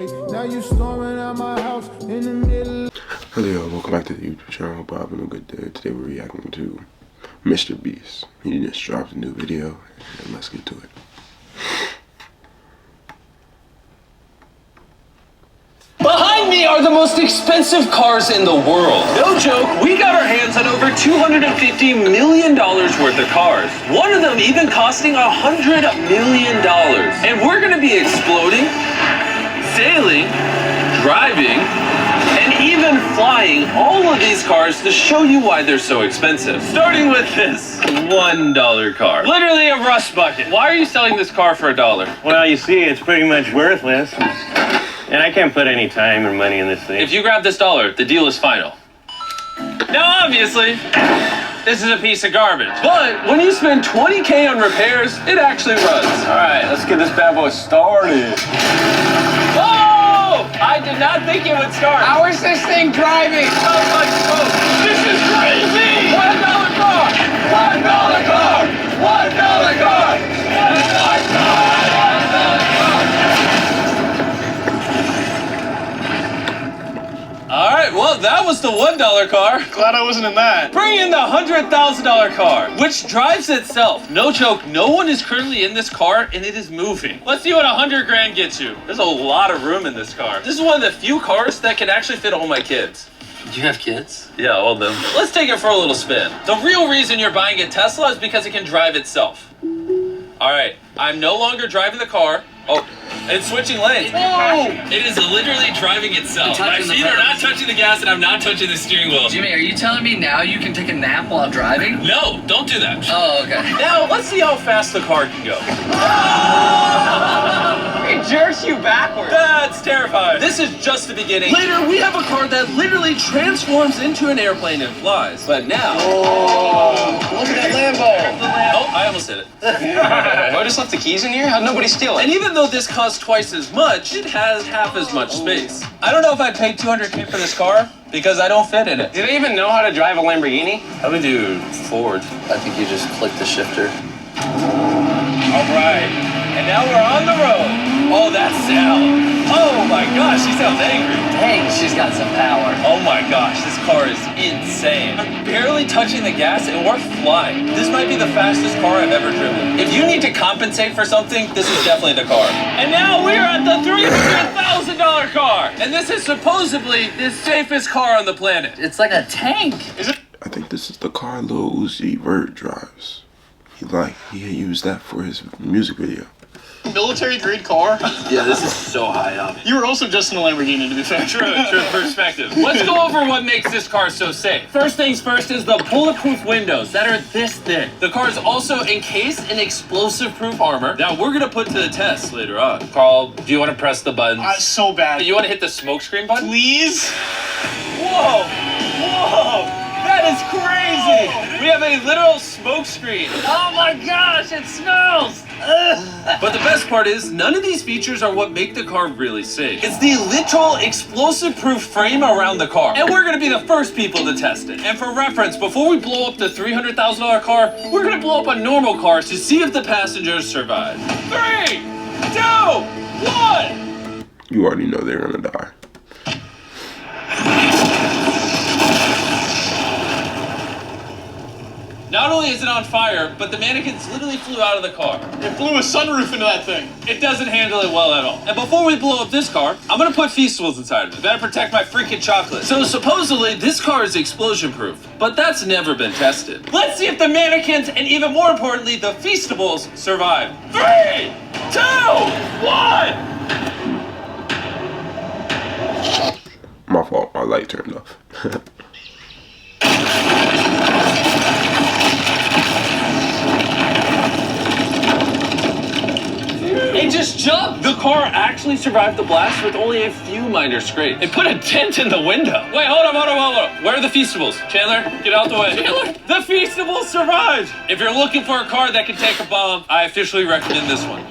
Now you storming out my house in the middle. Hello, welcome back to the YouTube channel. Hope you're having a good day. Today we're reacting to mrbeast. He just dropped a new video, and let's get to it. Behind me are the most expensive cars in the world. No joke, we got our hands on over $250 million worth of cars. One of them even costing $100 million. And we're gonna be exploding, sailing, driving, and even flying all of these cars to show you why they're so expensive. Starting with this $1 car. Literally a rust bucket. Why are you selling this car for $1? Well, you see, it's pretty much worthless. And I can't put any time or money in this thing. If you grab this $1, the deal is final. Now, obviously, this is a piece of garbage. But when you spend $20K on repairs, it actually runs. All right, let's get this bad boy started. Oh! I did not think it would start. How is this thing driving? Oh my God! This is crazy! $1 car! $1 car! $1 car! $1 car! All right, well, that was the $1 car. Glad I wasn't in that. Bring in the $100,000 car, which drives itself. No joke, no one is currently in this car, and it is moving. Let's see what 100 grand gets you. There's a lot of room in this car. This is one of the few cars that can actually fit all my kids. Do you have kids? Yeah, all of them. Let's take it for a little spin. The real reason you're buying a Tesla is because it can drive itself. All right, I'm no longer driving the car. Oh, it's switching lanes. Whoa! It is literally driving itself. My feet are not touching the gas and I'm not touching the steering wheel. Jimmy, are you telling me now you can take a nap while driving? No, don't do that. Oh, okay. Now, let's see how fast the car can go. It jerks you backwards. That's terrifying. This is just the beginning. Later, we have a car that literally transforms into an airplane and flies. But now... Oh, look at that Lambo. Oh, I almost hit it. I just left the keys in here? How'd nobody steal it? And even though this costs twice as much, it has half as much space. I don't know if I'd pay $200K for this car because I don't fit in it. Do they even know how to drive a Lamborghini? How we do forward? I think you just click the shifter. All right, and now we're on the road. Oh, that sound. Oh my gosh, she sounds angry. Dang, she's got some power. Oh my gosh, this car is insane. I'm barely touching the gas and we're flying. This might be the fastest car I've ever driven. If you need to compensate for something, this is definitely the car. And now we're at the $300,000 car. And this is supposedly the safest car on the planet. It's like a tank. Is it? I think this is the car Lil Uzi Vert drives. He used that for his music video. Military grade car? Yeah, this is so high up. You were also just in a Lamborghini, to be fair. True perspective. Let's go over what makes this car so safe. First things first is the bulletproof windows that are this thick. The car is also encased in explosive-proof armor that we're gonna put to the test later on. Carl, do you want to press the buttons? So bad. You want to hit the smoke screen button? Please? Whoa! Whoa! That is crazy! We have a literal smoke screen. Oh my gosh, it smells! But the best part is, none of these features are what make the car really safe. It's the literal explosive-proof frame around the car. And we're gonna be the first people to test it. And for reference, before we blow up the $300,000 car, we're gonna blow up a normal car to see if the passengers survive. 3, 2, 1! You already know they're gonna die. Not only is it on fire, but the mannequins literally flew out of the car. It blew a sunroof into that thing. It doesn't handle it well at all. And before we blow up this car, I'm gonna put Feastables inside of it. Better protect my freaking chocolate. So supposedly, this car is explosion-proof, but that's never been tested. Let's see if the mannequins, and even more importantly, the Feastables, survive. 3, 2, 1! My fault, my light turned off. It just jumped! The car actually survived the blast with only a few minor scrapes. It put a dent in the window. Wait, hold on. Where are the Feastables? Chandler, get out the way. Chandler, the Feastables survived! If you're looking for a car that can take a bomb, I officially recommend this one.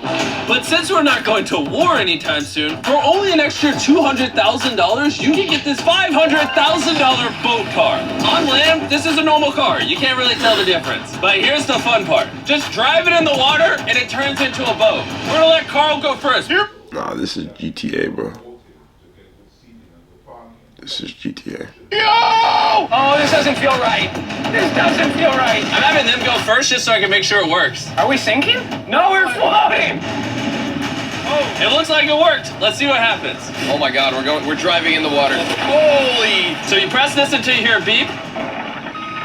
But since we're not going to war anytime soon, for only an extra $200,000, you can get this $500,000 boat car. On land, this is a normal car. You can't really tell the difference. But here's the fun part. Just drive it in the water and it turns into a boat. We're gonna let Carl go first. Here. Nah, this is GTA, bro. This is GTA. Oh, this doesn't feel right. This doesn't feel right. I'm having them go first just so I can make sure it works. Are we sinking? No, we're floating. Oh, it looks like it worked. Let's see what happens. Oh my God, we're driving in the water. Holy! So you press this until you hear a beep.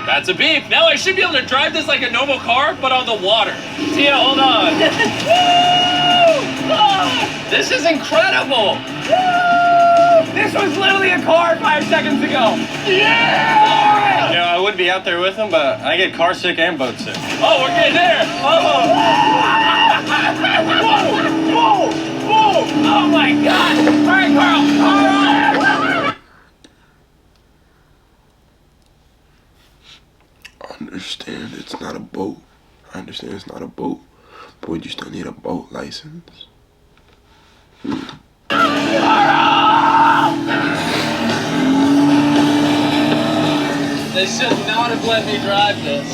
That's a beep. Now I should be able to drive this like a normal car, but on the water. Tia, hold on. Oh, this is incredible. Woo! This was literally a car 5 seconds ago. Yeah! You know, I would be out there with him, but I get car sick and boat sick. Oh, we're getting there. Oh. Whoa! Whoa! Oh my God! All right, Carl. All right. I understand it's not a boat. I understand it's not a boat. But would you still need a boat license? They should not have let me drive this.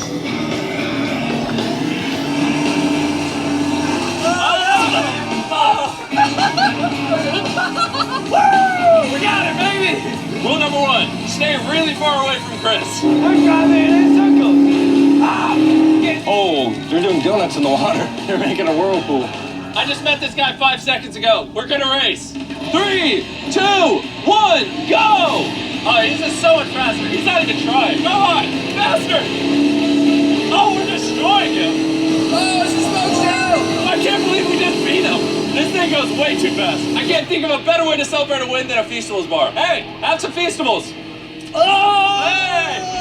Woo! We got it, baby. Rule number 1, stay really far away from Chris. We're driving in circles. Ah, Oh, they're doing donuts in the water. They're making a whirlpool. I just met this guy 5 seconds ago. We're gonna race. 3, 2, 1, go! Oh, he's just so much faster. He's not even trying. Come on, faster! Oh, we're destroying him. Oh, it's a smoke show! I can't believe we just beat him. This thing goes way too fast. I can't think of a better way to celebrate a win than a Feastables bar. Hey, have some Feastables. Oh! Hey!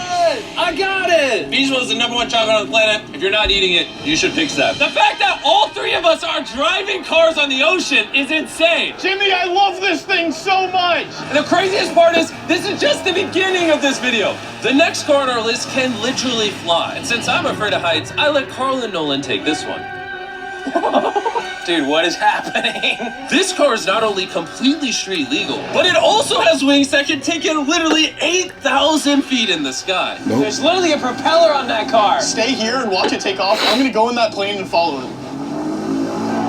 I got it! Feastables is the #1 chocolate on the planet. If you're not eating it, you should fix that. The fact that all 3 of us are driving cars on the ocean is insane. Jimmy, I love this thing so much. And the craziest part is, this is just the beginning of this video. The next car on our list can literally fly. And since I'm afraid of heights, I let Carl and Nolan take this one. Dude, what is happening? This car is not only completely street legal, but it also has wings that can take in literally 8,000 feet in the sky. Nope. There's literally a propeller on that car. Stay here and watch it take off. I'm gonna go in that plane and follow it.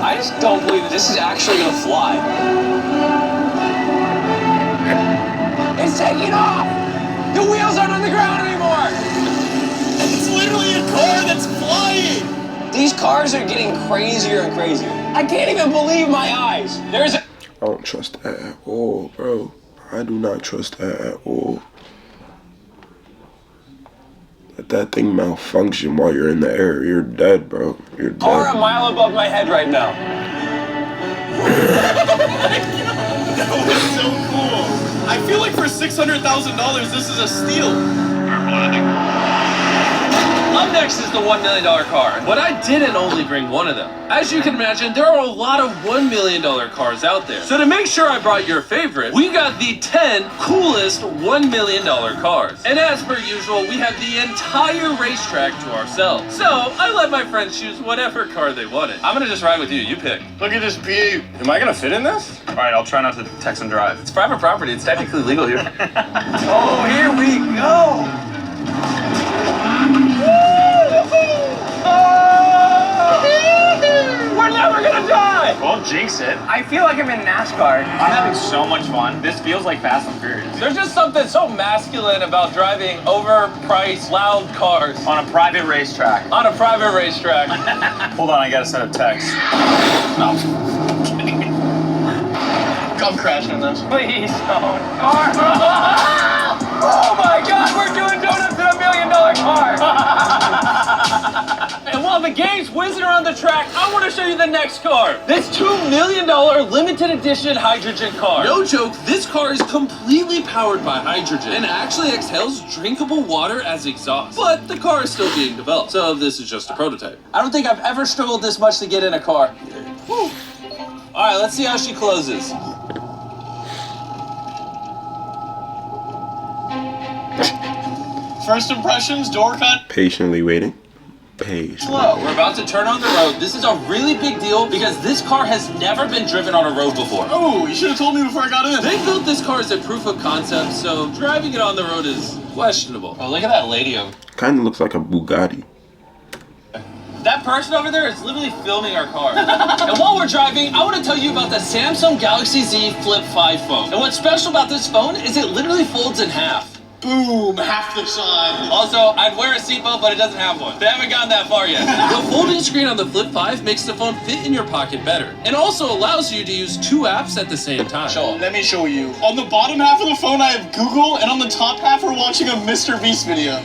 I just don't believe that this is actually gonna fly. It's taking off! The wheels aren't on the ground anymore! It's literally a car that's flying! These cars are getting crazier and crazier. I can't even believe my eyes. There's a... I don't trust that at all, bro. I do not trust that at all. Let that thing malfunction while you're in the air. You're dead, bro. You're dead. car a mile above my head right now. That was so cool. I feel like for $600,000, this is a steal. Up next is the $1 million car, but I didn't only bring one of them. As you can imagine, there are a lot of $1 million cars out there. So to make sure I brought your favorite, we got the 10 coolest $1 million cars. And as per usual, we have the entire racetrack to ourselves. So I let my friends choose whatever car they wanted. I'm gonna just ride with you, you pick. Look at this view. Am I gonna fit in this? All right, I'll try not to text and drive. It's private property, it's technically legal here. Oh, here we go. We're never gonna die! Won't jinx it. I feel like I'm in NASCAR. I'm having so much fun. This feels like Fast and Furious. There's just something so masculine about driving overpriced, loud cars On a private racetrack. on a private racetrack. Hold on, I gotta send a text. No. I'm crashing this. Please don't. Oh my God, we're doing donuts in $1 million car. And while the game's whizzing around the track, I want to show you the next car. This $2 million limited edition hydrogen car. No joke, this car is completely powered by hydrogen and actually exhales drinkable water as exhaust. But the car is still being developed, so this is just a prototype. I don't think I've ever struggled this much to get in a car. Whew. All right, let's see how she closes. First impressions, door cut. Patiently waiting. Patiently. Hello, we're about to turn on the road. This is a really big deal because this car has never been driven on a road before. Oh, you should have told me before I got in. They built this car as a proof of concept, so driving it on the road is questionable. Oh, look at that lady over. Kind of looks like a Bugatti. That person over there is literally filming our car. And while we're driving, I want to tell you about the Samsung Galaxy Z Flip 5 phone. And what's special about this phone is it literally folds in half. Boom, half the size. Also, I'd wear a seatbelt, but it doesn't have one. They haven't gotten that far yet. The folding screen on the Flip 5 makes the phone fit in your pocket better. And also allows you to use 2 apps at the same time. Sure, let me show you. On the bottom half of the phone, I have Google, and on the top half, we're watching a MrBeast video.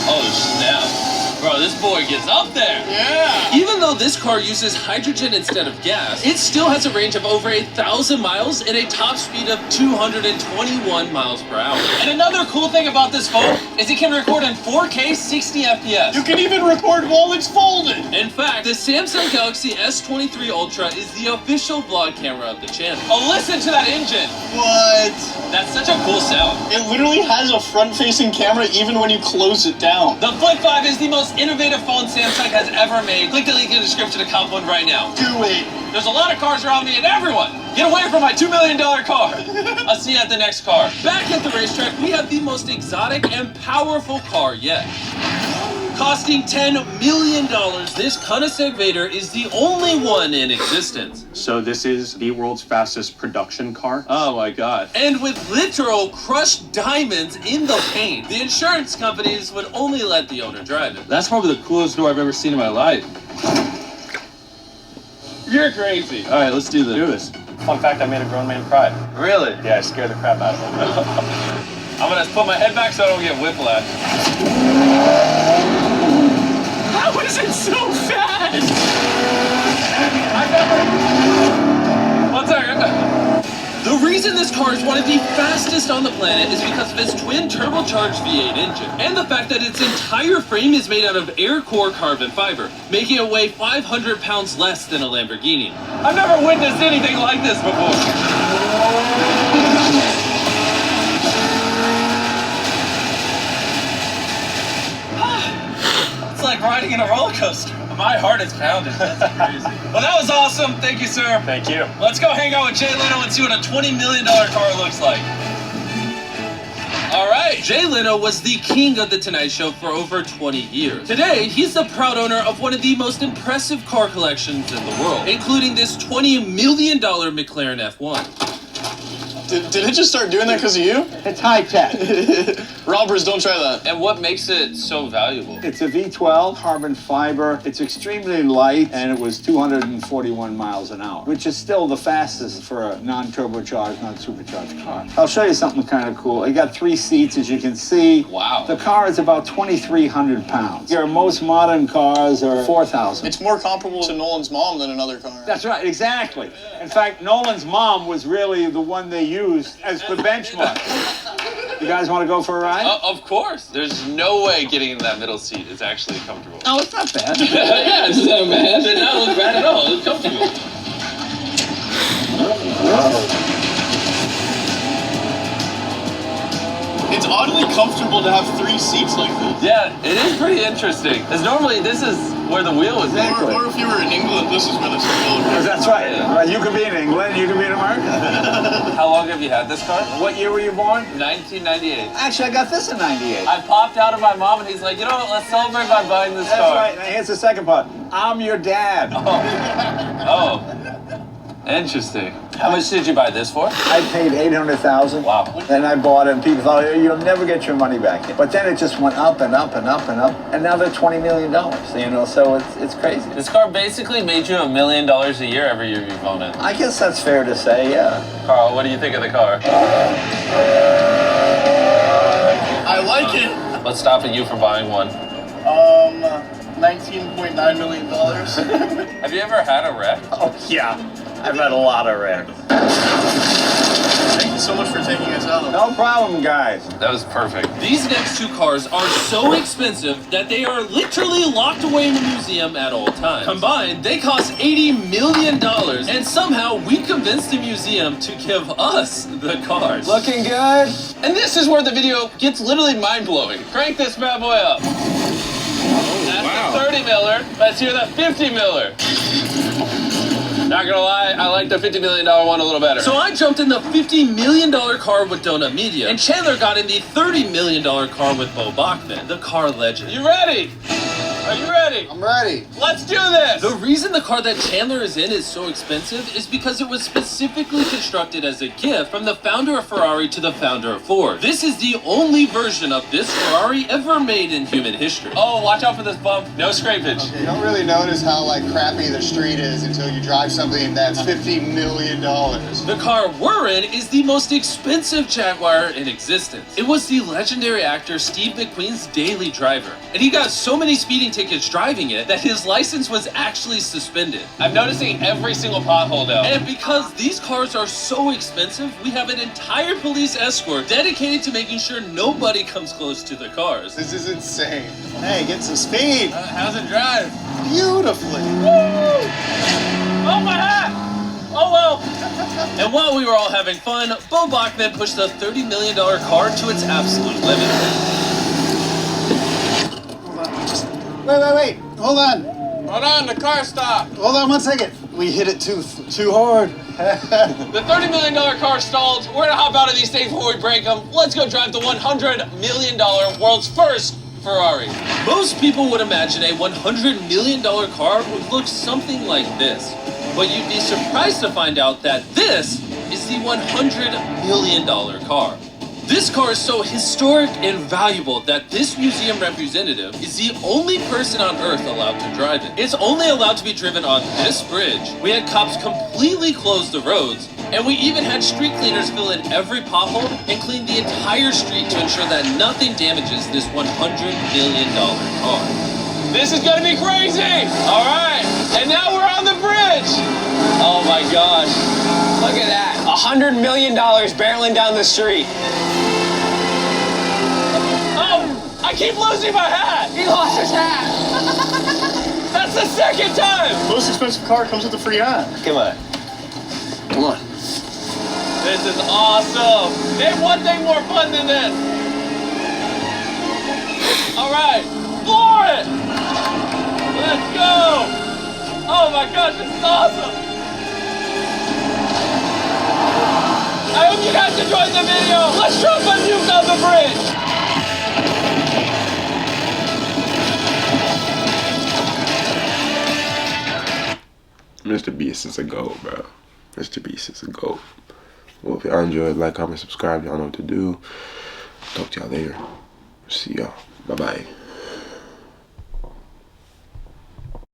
Oh, snap. Bro, this boy gets up there. Yeah. Even though this car uses hydrogen instead of gas, it still has a range of over 1,000 miles and a top speed of 221 miles per hour. And another cool thing about this phone is it can record in 4K 60 FPS. You can even record while it's folded. In fact, the Samsung Galaxy S23 Ultra is the official vlog camera of the channel. Oh, listen to that engine. What? That's such a cool sound. It literally has a front-facing camera even when you close it down. The Flip 5 is the most innovative phone Samsung has ever made. Click the link in the description to cop one right now. Do it. There's a lot of cars around me and everyone, get away from my $2 million car. I'll see you at the next car. Back at the racetrack, we have the most exotic and powerful car yet. Costing $10 million, this Koenigsegg Vader is the only one in existence. So this is the world's fastest production car. Oh my god. And with literal crushed diamonds in the paint, the insurance companies would only let the owner drive it. That's probably the coolest door I've ever seen in my life. You're crazy. All right, let's do this. Do this. Fun fact, I made a grown man cry. Really? Yeah, I scared the crap out of him. I'm gonna put my head back so I don't get whiplash. How is it so fast? One second. The reason this car is one of the fastest on the planet is because of its twin turbocharged V8 engine, and the fact that its entire frame is made out of air core carbon fiber, making it weigh 500 pounds less than a Lamborghini. I've never witnessed anything like this before. It's like riding in a roller coaster. My heart is pounding. That's crazy. Well, that was awesome. Thank you, sir. Thank you. Let's go hang out with Jay Leno and see what a $20 million car looks like. All right. Jay Leno was the king of The Tonight Show for over 20 years. Today, he's the proud owner of one of the most impressive car collections in the world, including this $20 million McLaren F1. Did it just start doing that because of you? It's high tech. Robbers, don't try that. And what makes it so valuable? It's a V12 carbon fiber. It's extremely light, and it was 241 miles an hour, which is still the fastest for a non-turbocharged, non-supercharged car. I'll show you something kind of cool. It got 3 seats, as you can see. Wow. The car is about 2,300 pounds. Your most modern cars are 4,000. It's more comparable to Nolan's mom than another car. That's right, exactly. In fact, Nolan's mom was really the one they used as the benchmark. You guys want to go for a ride? Of course. There's no way getting in that middle seat is actually comfortable. Oh, it's not bad. Yeah, it's not bad. It did not look bad at all. It's comfortable. It's oddly comfortable to have 3 seats like this. Yeah, it is pretty interesting. Because normally this is where the wheel is. Or if you were in England, this is where the seat would be. That's right. Right. You could be in England, you could be in America. How long have you had this car? What year were you born? 1998. Actually, I got this in 98. I popped out of my mom and he's like, you know what, let's celebrate by buying this That's car. right. Now here's the second part. I'm your dad. Oh. Interesting. How much did you buy this for? I paid $800,000. Wow. Then I bought it, and people thought, oh, you'll never get your money back. But then it just went up and up and up and up, and now they're $20 million. You know, so it's crazy. This car basically made you $1 million a year every year you've owned it. I guess that's fair to say, yeah. Carl, what do you think of the car? I like it. What's stopping you from buying one? $19.9 million. Have you ever had a wreck? Oh, yeah. I've had a lot of wrecks. Thank you so much for taking us out. No problem, guys. That was perfect. These next 2 cars are so expensive that they are literally locked away in the museum at all times. Combined, they cost $80 million, and somehow we convinced the museum to give us the cars. Looking good? And this is where the video gets literally mind-blowing. Crank this bad boy up. That's the 30 miller. Let's hear that 50 miller. Not gonna lie, I like the $50 million one a little better. So I jumped in the $50 million car with Donut Media, and Chandler got in the $30 million car with Bo Bachman, the car legend. You ready? Are you ready? I'm ready. Let's do this! The reason the car that Chandler is in is so expensive is because it was specifically constructed as a gift from the founder of Ferrari to the founder of Ford. This is the only version of this Ferrari ever made in human history. Oh, watch out for this bump. No scrapage. Okay, you don't really notice how crappy the street is until you drive something that's $50 million. The car we're in is the most expensive Jaguar in existence. It was the legendary actor Steve McQueen's daily driver, and he got so many speeding tickets driving it that his license was actually suspended. I'm noticing every single pothole though. And because these cars are so expensive, we have an entire police escort dedicated to making sure nobody comes close to the cars. This is insane. Hey, get some speed. How's it drive? Beautifully. Woo! Oh, my hat! Oh, well. And while we were all having fun, Bo Bachman pushed the $30 million car to its absolute limit. Wait. Hold on. Hold on, the car stopped. Hold on 1 second. We hit it too hard. The $30 million car stalled. We're gonna hop out of these things before we break them. Let's go drive the $100 million world's first Ferrari. Most people would imagine a $100 million car would look something like this. But you'd be surprised to find out that this is the $100 million car. This car is so historic and valuable that this museum representative is the only person on Earth allowed to drive it. It's only allowed to be driven on this bridge. We had cops completely close the roads, and we even had street cleaners fill in every pothole and clean the entire street to ensure that nothing damages this $100 million car. This is gonna be crazy! All right, and now we're on the bridge! Oh my gosh, look at that. $100 million barreling down the street. I keep losing my hat! He lost his hat! That's the second time! Most expensive car comes with a free hat. Come on. This is awesome! Name one thing more fun than this! Alright, floor it! Let's go! Oh my gosh, this is awesome! I hope you guys enjoyed the video! Let's drop a nuke on the bridge! Mr. Beast is a GOAT, bro. Mr. Beast is a GOAT. Well, if y'all enjoyed, like, comment, subscribe. Y'all know what to do. Talk to y'all later. See y'all. Bye-bye.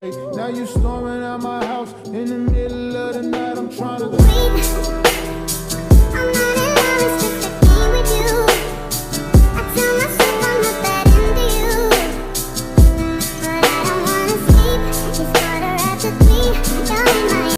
Now you storming out my house in the middle of the night.